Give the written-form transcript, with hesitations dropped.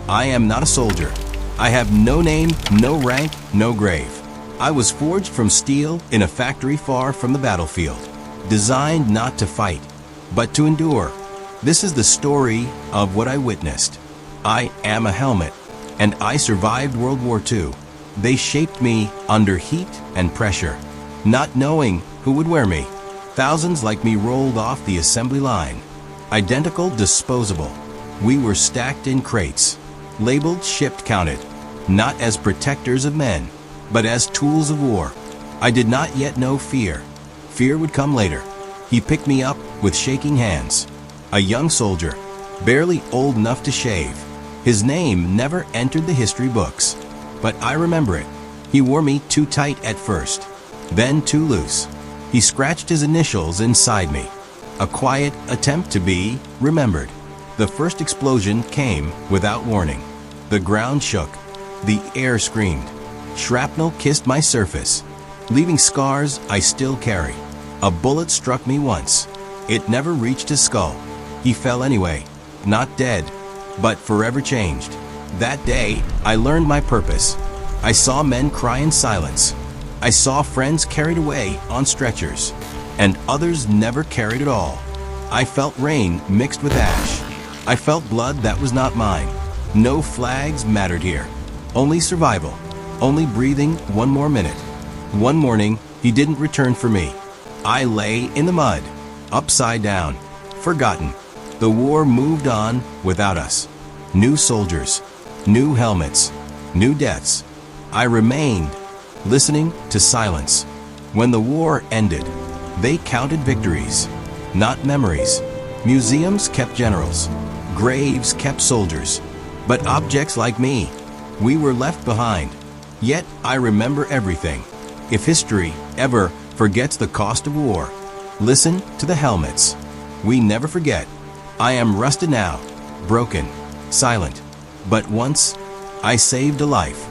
I am not a soldier. I have no name, no rank, no grave. I was forged from steel in a factory far from the battlefield, designed not to fight, but to endure. This is the story of what I witnessed. I am a helmet, and I survived World War II. They shaped me under heat and pressure, not knowing who would wear me. Thousands like me rolled off the assembly line. Identical, disposable. We were stacked in crates, labeled, shipped, counted, not as protectors of men, but as tools of war. I did not yet know fear. Fear would come later. He picked me up with shaking hands. A young soldier, barely old enough to shave. His name never entered the history books, but I remember it. He wore me too tight at first, then too loose. He scratched his initials inside me. A quiet attempt to be remembered. The first explosion came without warning. The ground shook. The air screamed. Shrapnel kissed my surface, leaving scars I still carry. A bullet struck me once. It never reached his skull. He fell anyway, not dead, but forever changed. That day, I learned my purpose. I saw men cry in silence. I saw friends carried away on stretchers, and others never carried at all. I felt rain mixed with ash. I felt blood that was not mine. No flags mattered here. Only survival. Only breathing one more minute. One morning, he didn't return for me. I lay in the mud, upside down, forgotten. The war moved on without us. New soldiers, new helmets, new deaths. I remained, listening to silence. When the war ended, they counted victories, not memories. Museums kept generals, graves kept soldiers, but objects like me, we were left behind. Yet I remember everything. If history ever forgets the cost of war, listen to the helmets. We never forget. I am rusted now, broken, silent, but once I saved a life.